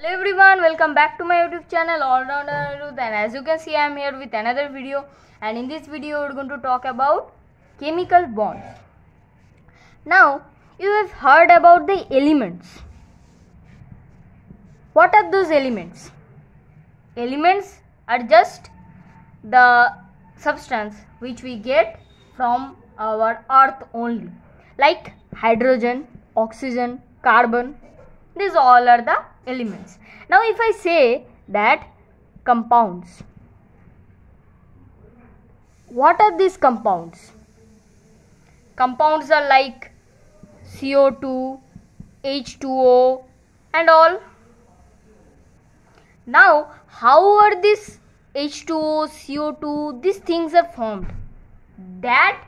Hello everyone, welcome back to my YouTube channel All Rounder Anirudh, and as you can see I am here with another video, and in this video we are going to talk about chemical bonds. Now you have heard about the elements. What are those elements? Elements are just the substance which we get from our earth only, like hydrogen, oxygen, carbon. These all are the elements. Now if I say that compounds, what are these compounds? Compounds are like CO2, H2O and all. Now how are these H2O, CO2, these things are formed? That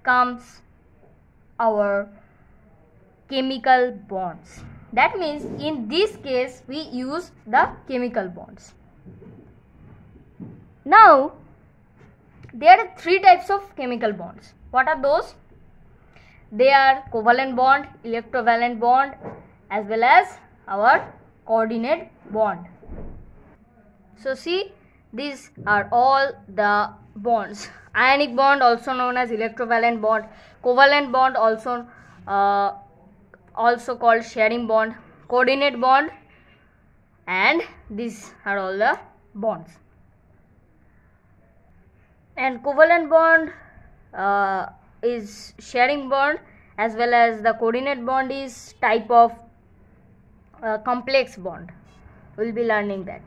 comes our chemical bonds. That means in this case we use the chemical bonds. Now there are three types of chemical bonds. What are those? They are covalent bond, electrovalent bond, as well as our coordinate bond. So see, these are all the bonds. Ionic bond, also known as electrovalent bond, covalent bond, also called sharing bond, coordinate bond, and these are all the bonds. And covalent bond is sharing bond, as well as the coordinate bond is type of complex bond. We will be learning that.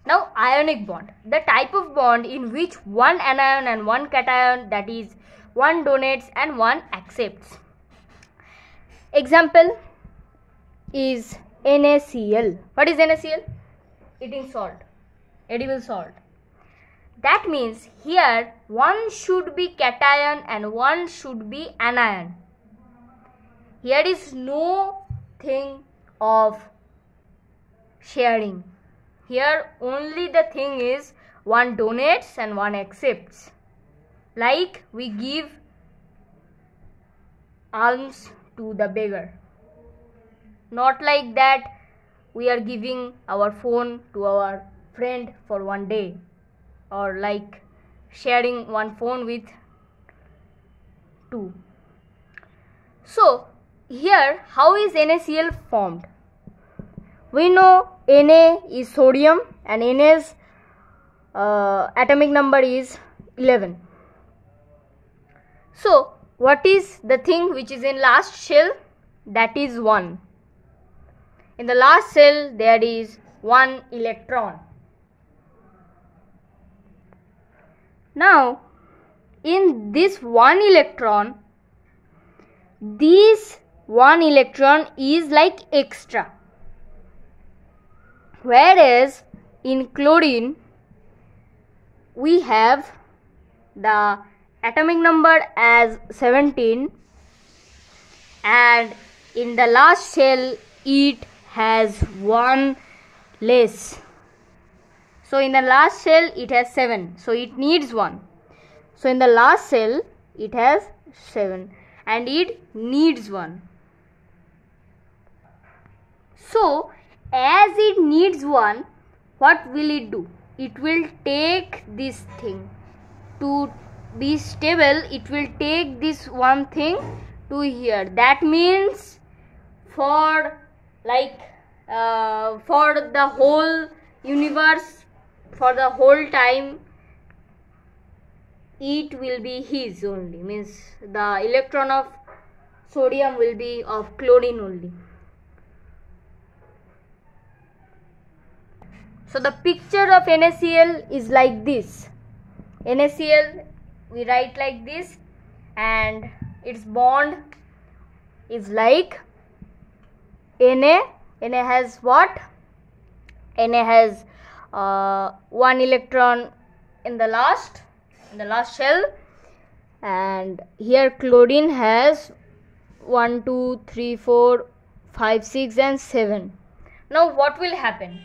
Now ionic bond, the type of bond in which one anion and one cation, that is one donates and one accepts. Example is NaCl. What is NaCl? Eating salt, edible salt. That means here one should be cation and one should be anion. Here is no thing of sharing. Here only the thing is one donates and one accepts. Like we give alms to the beggar. Not like that we are giving our phone to our friend for one day, or like sharing one phone with two. So here how is NaCl formed? We know Na is sodium and Na's atomic number is 11. So what is the thing which is in last shell? That is 1. In the last cell there is 1 electron. Now in this 1 electron, this 1 electron is like extra. Whereas in chlorine we have the atomic number as 17, and in the last shell it has 1 less. So in the last shell it has 7, so it needs 1. So in the last cell it has 7 and it needs 1. So as it needs 1, what will it do? It will take this thing to be stable. It will take this one thing to here. That means for the whole universe, for the whole time, it will be his only. Means the electron of sodium will be of chlorine only. So the picture of NaCl is like this. NaCl we write like this, and its bond is like Na. Na has what? Na has 1 electron in the last shell, and here chlorine has 1, 2, 3, 4, 5, 6 and 7. Now what will happen?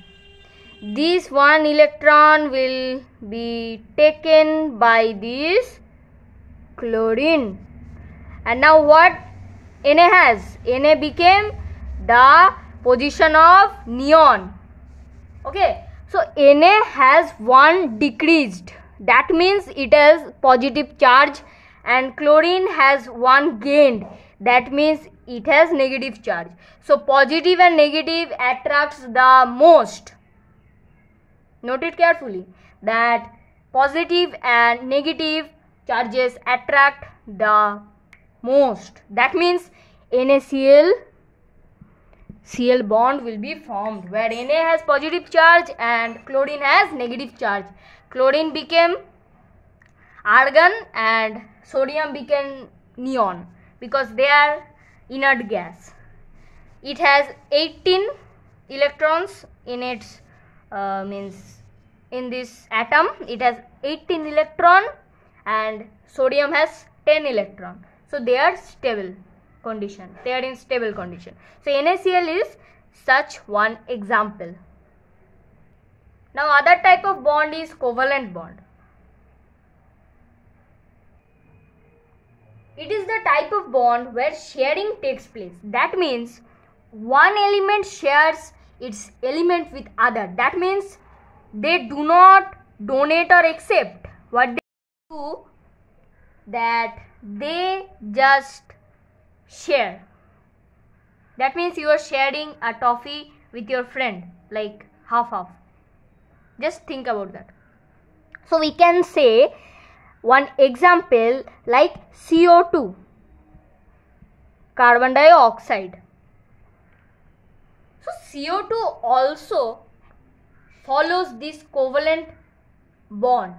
This 1 electron will be taken by this chlorine, and now what Na has? Na became the position of neon. Okay, so Na has 1 decreased, that means it has positive charge, and chlorine has 1 gained, that means it has negative charge. So positive and negative attracts the most. Note it carefully that positive and negative charges attract the most. That means NaCl Cl bond will be formed where Na has positive charge and chlorine has negative charge. Chlorine became argon and sodium became neon because they are inert gas. It has 18 electrons in its in this atom. It has 18 electron and sodium has 10 electron. So they are stable condition. They are in stable condition. So NaCl is such one example. Now other type of bond is covalent bond. It is the type of bond where sharing takes place. That means one element shares its element with other. That means they do not donate or accept. What they do, that they just share. That means you are sharing a toffee with your friend, like half. Just think about that. So we can say one example like CO2, carbon dioxide. So CO2 also follows this covalent bond.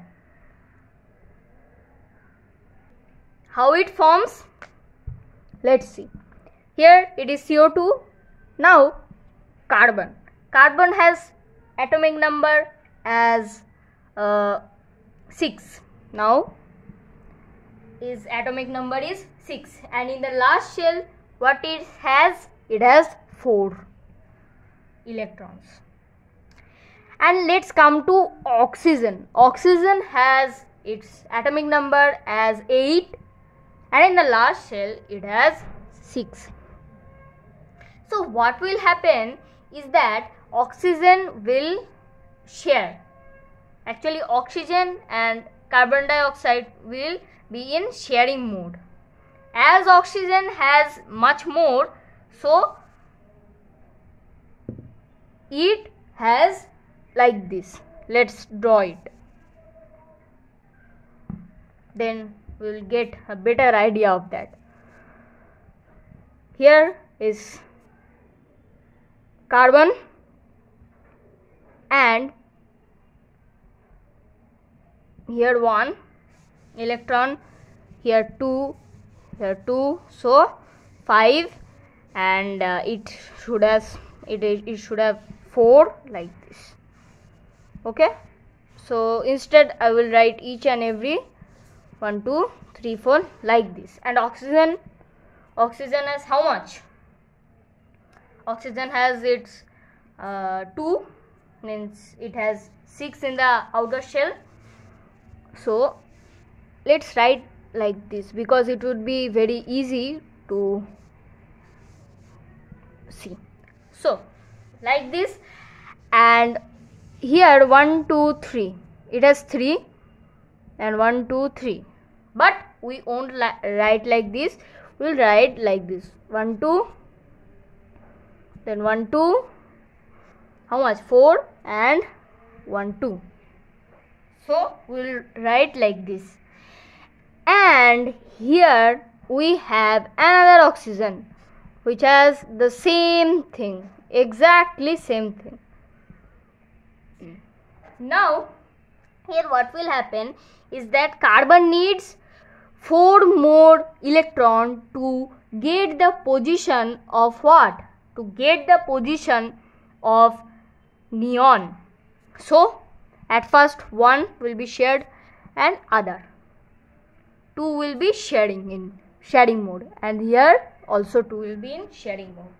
How it forms? Let's see. Here it is CO2. Now carbon. Carbon has atomic number as 6. Now its atomic number is 6, and in the last shell what it has? It has 4 electrons. And let's come to oxygen. Oxygen has its atomic number as 8, and in the last shell it has 6. So what will happen is that oxygen will share. Actually oxygen and carbon dioxide will be in sharing mode. As oxygen has much more, so it has like this. Let's draw it. Then we will get a better idea of that. Here is carbon and here 1 electron, here 2, here 2, so 5, and it should have 4 like this. Okay, so instead I will write each and every 1, 2, 3, 4 like this. And oxygen has how much? Oxygen has its 2, means it has 6 in the outer shell. So let's write like this because it would be very easy to see. So like this, and here 1, 2, 3, it has 3 and 1, 2, 3, but we won't write like this. We will write like this: 1, 2, then 1, 2, how much? 4 and 1, 2. So we will write like this. And here we have another oxygen which has the same thing, exactly same thing. Now here what will happen is that carbon needs 4 more electron to get the position of what? To get the position of neon. So at first 1 will be shared and other 2 will be sharing mode, and here also 2 will be in sharing mode.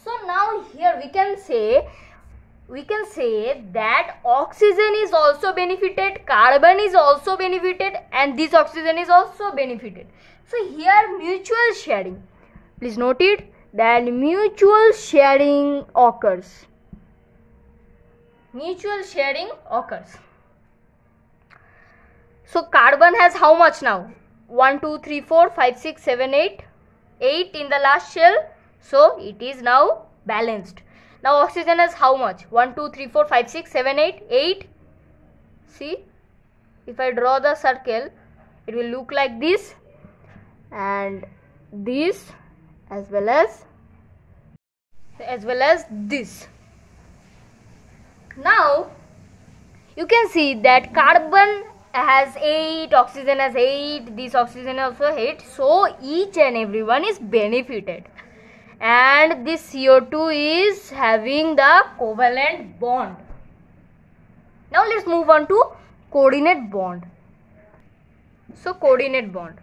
So now here we can say that oxygen is also benefited, carbon is also benefited, and this oxygen is also benefited. So here mutual sharing. Please note it then mutual sharing occurs. Mutual sharing occurs. So carbon has how much now? 1, 2, 3, 4, 5, 6, 7, 8. 8 in the last shell. So it is now balanced. Now oxygen has how much? 1, 2, 3, 4, 5, 6, 7, 8. 8. See, if I draw the circle, it will look like this, and this as well as this. Now you can see that carbon has 8, oxygen has 8, this oxygen also 8. So each and everyone is benefited, and this CO2 is having the covalent bond. Now let's move on to coordinate bond. So coordinate bond.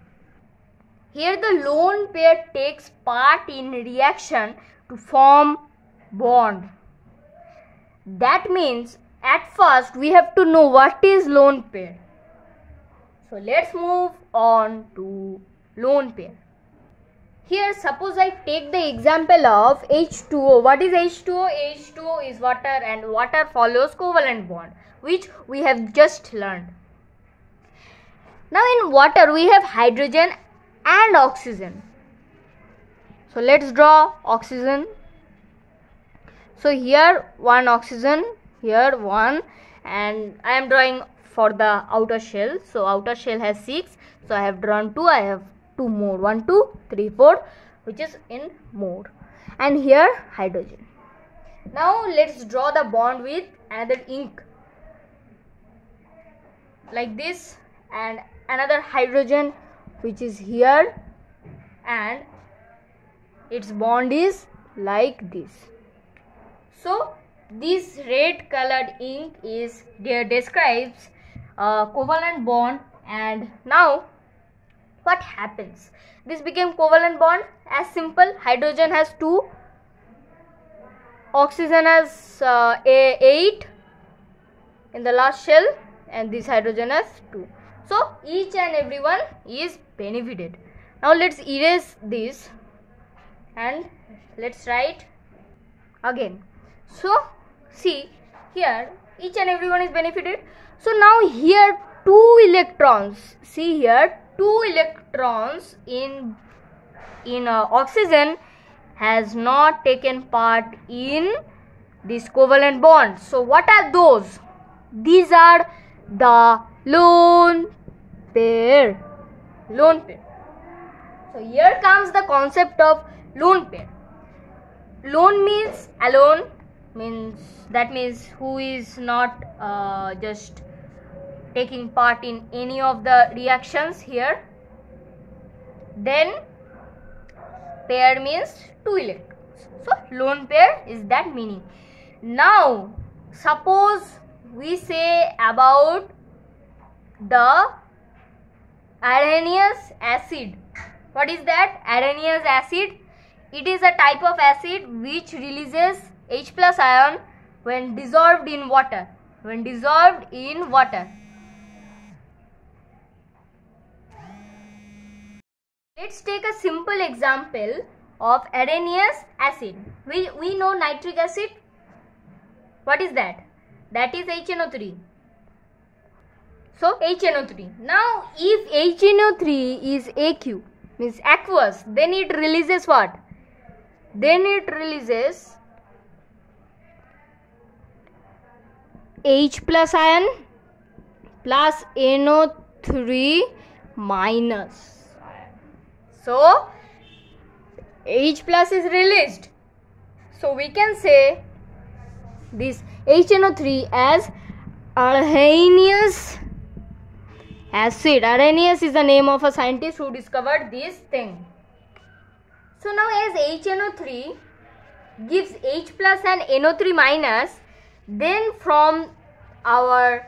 Here the lone pair takes part in reaction to form bond. That means at first we have to know what is lone pair. So let's move on to lone pair. Here suppose I take the example of H2O. What is H2O? H2O is water, and water follows covalent bond, which we have just learned. Now in water we have hydrogen and oxygen. So let's draw oxygen. So here one oxygen, here one, and I am drawing for the outer shell. So outer shell has 6. So I have drawn 2. I have 2 more. 1, 2, 3, 4, which is in more. And here hydrogen. Now let's draw the bond with another ink. Like this, and another hydrogen which is here, and its bond is like this. So this red colored ink is describes covalent bond. And now what happens? This became covalent bond. As simple, hydrogen has 2, oxygen has 8 in the last shell, and this hydrogen has 2. So each and everyone is benefited. Now let's erase this and let's write again. So see, here each and everyone is benefited. So now here 2 electrons, see here 2 electrons in oxygen has not taken part in this covalent bond. So what are those? These are the lone pair. Lone pair. So here comes the concept of lone pair. Lone means alone, means who is not just taking part in any of the reactions here. Then pair means 2 electrons. So lone pair is that meaning. Now suppose we say about the Arrhenius acid. What is that? Arrhenius acid. It is a type of acid which releases H+ ion when dissolved in water. When dissolved in water. Let's take a simple example of Arrhenius acid. We know nitric acid. What is that? That is HNO3. So HNO3. Now if HNO3 is aqueous, means aqueous, then it releases what? Then it releases H+ ion plus NO3 minus. So H+ is released. So we can say this HNO3 as Arrhenius acid. Arrhenius is the name of a scientist who discovered this thing. So now as HNO3 gives H+ and NO3 minus, then from our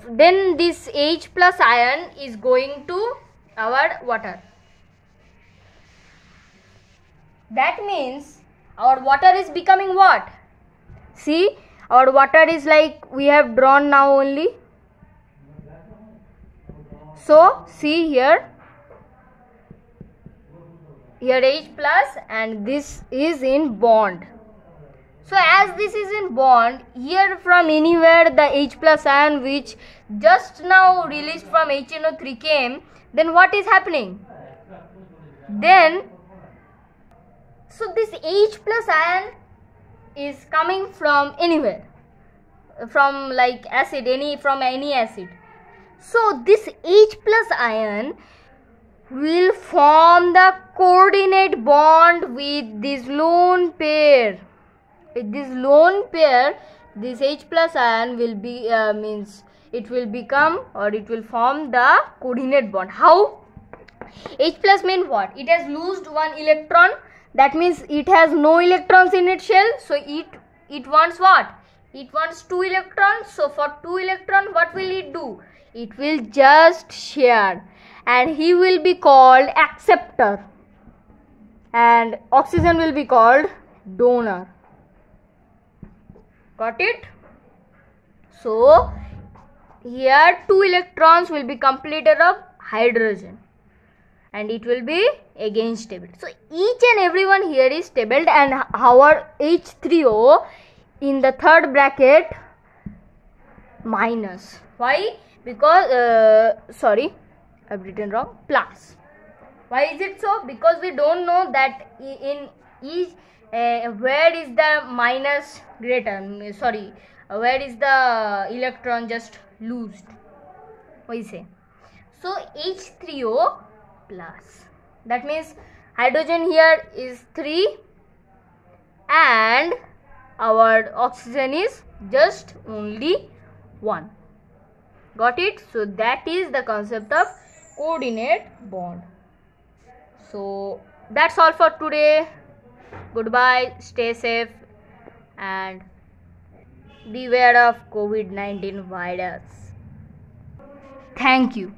then this H+ ion is going to our water. That means our water is becoming what? See, our water is like we have drawn now only. So see here, here H plus, and this is in bond. So as this is in bond, here from anywhere the H plus ion which just now released from HNO3 came, then what is happening? Then, so this H plus ion is coming from anywhere, from like acid, from any acid. So this H plus ion will form the coordinate bond with this lone pair. With this lone pair, this H plus ion will be it will become, or it will form the coordinate bond. How? H plus means what? It has lost one electron. That means it has no electrons in its shell. So it wants what? It wants 2 electrons. So for 2 electrons, what will it do? It will just share, and he will be called acceptor, and oxygen will be called donor. Got it? So here 2 electrons will be completed of hydrogen, and it will be again stable. So each and every one here is stable, and our H3O in the third bracket minus. Why? Because sorry, I've written wrong, plus. Why is it so? Because we don't know that in each where is the minus greater, where is the electron just loosed, what you say. So H3O plus, that means hydrogen here is 3 and our oxygen is just only 1. Got it? So that is the concept of coordinate bond. So that's all for today. Goodbye, stay safe, and beware of COVID-19 virus. Thank you.